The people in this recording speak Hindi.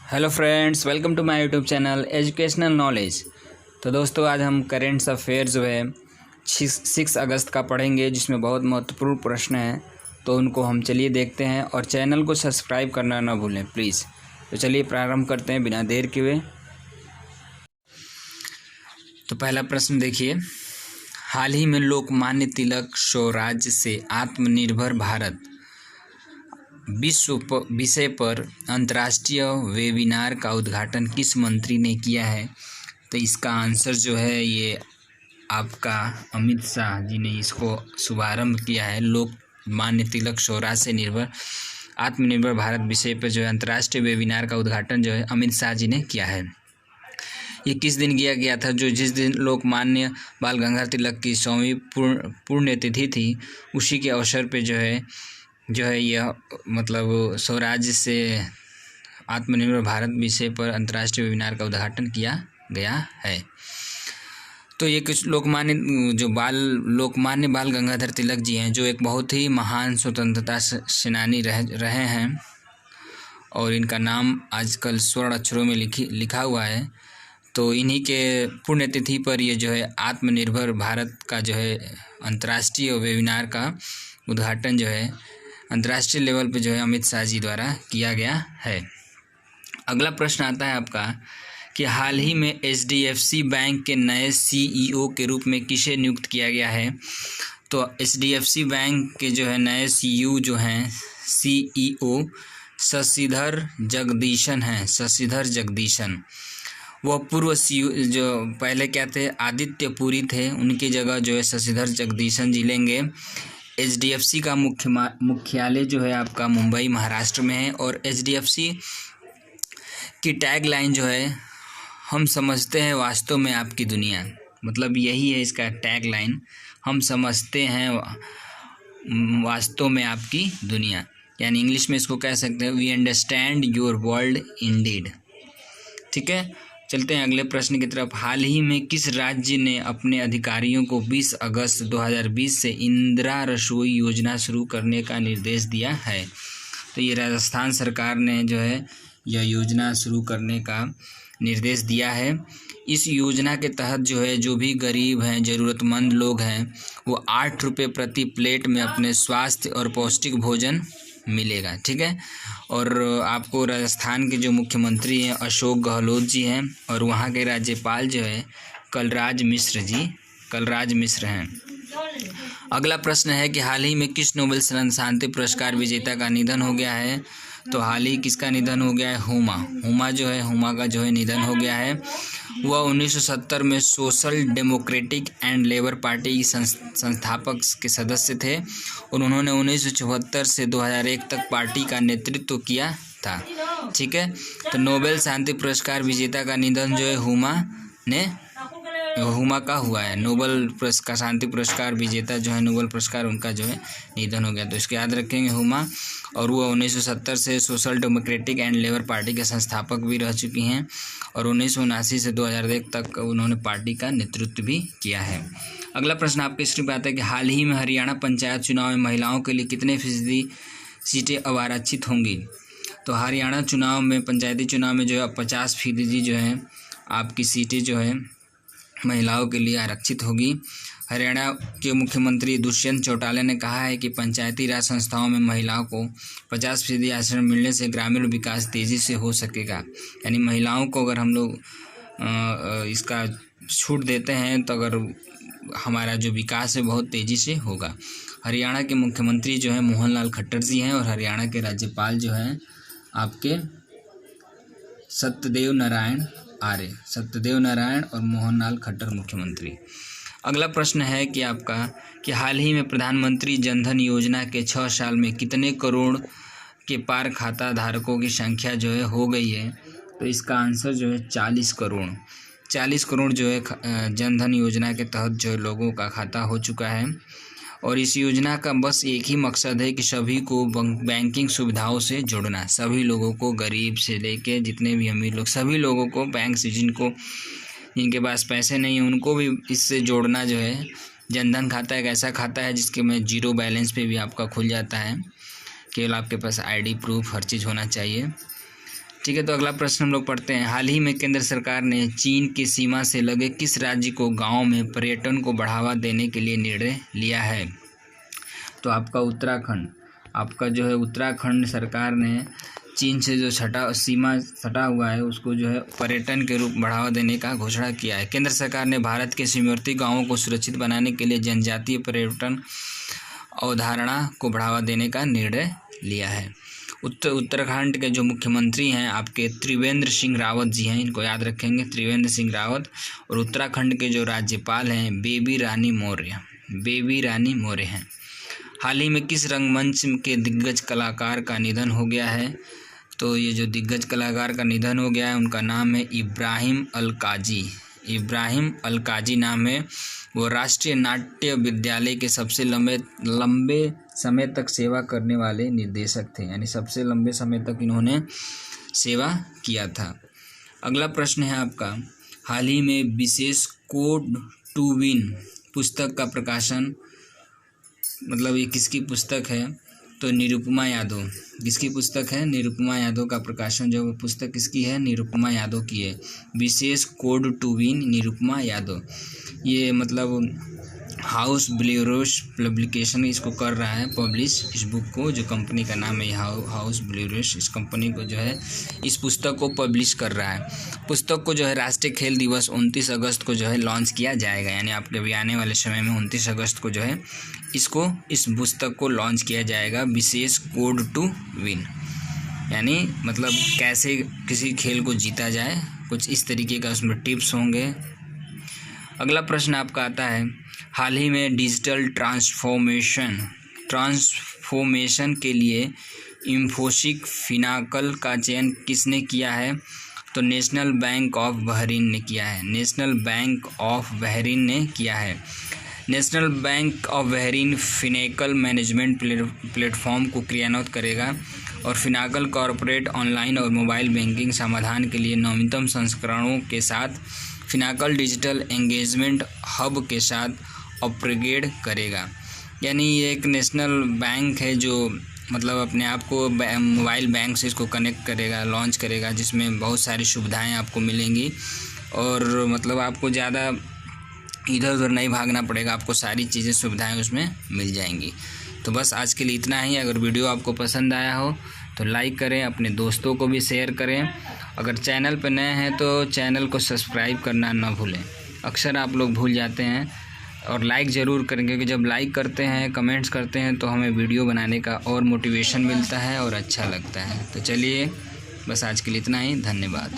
Hello friends, welcome to my YouTube channel educational knowledge. तो दोस्तों, आज हम करेंट्स अफेयर जो है 6 अगस्त का पढ़ेंगे, जिसमें बहुत महत्वपूर्ण प्रश्न हैं। तो उनको हम चलिए देखते हैं, और चैनल को सब्सक्राइब करना ना भूलें प्लीज़। तो चलिए प्रारंभ करते हैं बिना देर के हुए। तो पहला प्रश्न देखिए, हाल ही में लोकमान्य तिलक स्वराज्य से आत्मनिर्भर भारत विषय पर अंतर्राष्ट्रीय वेबिनार का उद्घाटन किस मंत्री ने किया है? तो इसका आंसर जो है ये आपका अमित शाह जी ने इसको शुभारंभ किया है। लोकमान्य तिलक स्वराज से आत्मनिर्भर भारत विषय पर जो है अंतर्राष्ट्रीय वेबिनार का उद्घाटन जो है अमित शाह जी ने किया है। ये किस दिन किया गया था? जिस दिन लोकमान्य बाल गंगाधर तिलक की 100वीं पुण्यतिथि थी, उसी के अवसर पे जो है यह मतलब स्वराज्य से आत्मनिर्भर भारत विषय पर अंतर्राष्ट्रीय वेबिनार का उद्घाटन किया गया है। तो ये कुछ लोकमान्य बाल गंगाधर तिलक जी हैं, जो एक बहुत ही महान स्वतंत्रता सेनानी रहे हैं, और इनका नाम आजकल स्वर्ण अक्षरों में लिखा हुआ है। तो इन्हीं के पुण्यतिथि पर ये जो है आत्मनिर्भर भारत का जो है अंतर्राष्ट्रीय वेबिनार का उद्घाटन जो है अंतर्राष्ट्रीय लेवल पे जो है अमित शाह जी द्वारा किया गया है। अगला प्रश्न आता है आपका कि हाल ही में HDFC बैंक के नए CEO के रूप में किसे नियुक्त किया गया है? तो HDFC बैंक के जो है नए CEO जो हैं CEO शशिधर जगदीशन हैं। शशिधर जगदीशन वो पूर्व CEO जो पहले क्या थे, आदित्य पुरी थे, उनकी जगह जो है शशिधर जगदीशन जी लेंगे। HDFC का मुख्यालय जो है आपका मुंबई महाराष्ट्र में है, और HDFC की टैग लाइन जो है, हम समझते हैं वास्तव में आपकी दुनिया, मतलब यही है इसका टैग लाइन, हम समझते हैं वास्तव में आपकी दुनिया। यानी इंग्लिश में इसको कह सकते हैं we understand your world indeed. ठीक है, चलते हैं अगले प्रश्न की तरफ। हाल ही में किस राज्य ने अपने अधिकारियों को 20 अगस्त 2020 से इंदिरा रसोई योजना शुरू करने का निर्देश दिया है? तो ये राजस्थान सरकार ने जो है यह योजना शुरू करने का निर्देश दिया है। इस योजना के तहत जो है जो भी गरीब हैं, ज़रूरतमंद लोग हैं, वो 8 रुपये प्रति प्लेट में अपने स्वास्थ्य और पौष्टिक भोजन मिलेगा। ठीक है, और आपको राजस्थान के जो मुख्यमंत्री हैं अशोक गहलोत जी हैं, और वहाँ के राज्यपाल जो है कलराज मिश्र हैं। अगला प्रश्न है कि हाल ही में किस नोबेल शांति पुरस्कार विजेता का निधन हो गया है? तो हाल ही किसका निधन हो गया है? हुमा का जो है निधन हो गया है। वह 1970 में social democratic and labour party की संस्थापक के सदस्य थे, और उन्होंने 1974 से 2001 तक पार्टी का नेतृत्व किया था। ठीक है, तो नोबेल शांति पुरस्कार विजेता का निधन जो है हुमा का हुआ है। नोबेल पुरस्कार शांति पुरस्कार विजेता जो है नोबेल पुरस्कार, उनका जो है निधन हो गया। तो इसको याद रखेंगे हुमा, और वो 1970 से social democratic and labour party के संस्थापक भी रह चुकी हैं, और 1979 से 2001 तक उन्होंने पार्टी का नेतृत्व भी किया है। अगला प्रश्न आपके स्क्रीन पर आता है कि हाल ही में हरियाणा पंचायत चुनाव में महिलाओं के लिए कितने फीसदी सीटें अब आरक्षित होंगी? तो हरियाणा चुनाव में, पंचायती चुनाव में जो है 50% जो है आपकी सीटें जो है महिलाओं के लिए आरक्षित होगी। हरियाणा के मुख्यमंत्री दुष्यंत चौटाला ने कहा है कि पंचायती राज संस्थाओं में महिलाओं को 50% आरक्षण मिलने से ग्रामीण विकास तेज़ी से हो सकेगा। यानी महिलाओं को अगर हम लोग इसका छूट देते हैं, तो अगर हमारा जो विकास है बहुत तेज़ी से होगा। हरियाणा के मुख्यमंत्री जो है मोहन लाल खट्टर जी हैं, और हरियाणा के राज्यपाल जो हैं आपके सत्यदेव नारायण और मोहन लाल खट्टर मुख्यमंत्री। अगला प्रश्न है कि आपका कि हाल ही में प्रधानमंत्री जनधन योजना के 6 साल में कितने करोड़ के पार खाता धारकों की संख्या जो है हो गई है? तो इसका आंसर जो है 40 करोड़ जो है जनधन योजना के तहत जो है लोगों का खाता हो चुका है। और इस योजना का बस एक ही मकसद है कि सभी को बैंकिंग सुविधाओं से जोड़ना। सभी लोगों को, गरीब से लेके जितने भी अमीर लोग, सभी लोगों को बैंक से जिनके पास पैसे नहीं हैं उनको भी इससे जोड़ना जो है। जनधन खाता एक ऐसा खाता है जिसके में 0 बैलेंस पे भी आपका खुल जाता है। केवल आपके पास ID प्रूफ हर चीज़ होना चाहिए। ठीक है, तो अगला प्रश्न हम लोग पढ़ते हैं। हाल ही में केंद्र सरकार ने चीन की सीमा से लगे किस राज्य को गाँव में पर्यटन को बढ़ावा देने के लिए निर्णय लिया है? तो आपका उत्तराखंड। आपका जो है उत्तराखंड सरकार ने चीन से जो सीमा सटा हुआ है उसको जो है पर्यटन के रूप बढ़ावा देने का घोषणा किया है। केंद्र सरकार ने भारत के सीमावर्ती गांवों को सुरक्षित बनाने के लिए जनजातीय पर्यटन अवधारणा को बढ़ावा देने का निर्णय लिया है। उत्तराखंड के जो मुख्यमंत्री हैं आपके त्रिवेंद्र सिंह रावत जी हैं, इनको याद रखेंगे, त्रिवेंद्र सिंह रावत। और उत्तराखंड के जो राज्यपाल हैं बेबी रानी मौर्य हैं। हाल ही में किस रंगमंच के दिग्गज कलाकार का निधन हो गया है? तो ये जो दिग्गज कलाकार का निधन हो गया है उनका नाम है इब्राहिम अल काजी नाम है। वो राष्ट्रीय नाट्य विद्यालय के सबसे लंबे समय तक सेवा करने वाले निर्देशक थे, यानी सबसे लंबे समय तक इन्होंने सेवा किया था। अगला प्रश्न है आपका, हाल ही में विशेष कोड टू विन पुस्तक का प्रकाशन, मतलब ये किसकी पुस्तक है? तो निरुपमा यादव। किसकी पुस्तक है? निरुपमा यादव का प्रकाशन जो पुस्तक किसकी है? निरुपमा यादव की है। विशेष code to win Nirupama Yadav. ये मतलब हाउस ब्लूरोस पब्लिकेशन इसको कर रहा है पब्लिश, इस बुक को, जो कंपनी का नाम है हाउस ब्लूरोस, इस कंपनी को जो है इस पुस्तक को पब्लिश कर रहा है। पुस्तक को जो है राष्ट्रीय खेल दिवस 29 अगस्त को जो है लॉन्च किया जाएगा, यानी आपके भी आने वाले समय में 29 अगस्त को जो है इस पुस्तक को लॉन्च किया जाएगा, विशेष कोड टू विन, यानी मतलब कैसे किसी खेल को जीता जाए, कुछ इस तरीके का उसमें टिप्स होंगे। अगला प्रश्न आपका आता है, हाल ही में डिजिटल ट्रांसफॉर्मेशन के लिए इंफोसिस फिनाकल का चयन किसने किया है? तो नेशनल बैंक ऑफ बहरीन ने किया है। National Bank of Bahrain Finacle management platform को क्रियान्वित करेगा और फिनाकल कॉरपोरेट ऑनलाइन और मोबाइल बैंकिंग समाधान के लिए नवीनतम संस्करणों के साथ फिनाकल डिजिटल एंगेजमेंट हब के साथ अपग्रेड करेगा। यानी ये एक नेशनल बैंक है जो मतलब अपने आप को मोबाइल बैंक से इसको कनेक्ट करेगा, लॉन्च करेगा, जिसमें बहुत सारी सुविधाएं आपको मिलेंगी और मतलब आपको ज़्यादा इधर उधर नहीं भागना पड़ेगा, आपको सारी चीज़ें सुविधाएं उसमें मिल जाएंगी। तो बस आज के लिए इतना ही। अगर वीडियो आपको पसंद आया हो तो लाइक करें, अपने दोस्तों को भी शेयर करें। अगर चैनल पर नए हैं तो चैनल को सब्सक्राइब करना ना भूलें, अक्सर आप लोग भूल जाते हैं। और लाइक ज़रूर करें, क्योंकि जब लाइक करते हैं, कमेंट्स करते हैं तो हमें वीडियो बनाने का और मोटिवेशन मिलता है और अच्छा लगता है। तो चलिए बस आज के लिए इतना ही, धन्यवाद।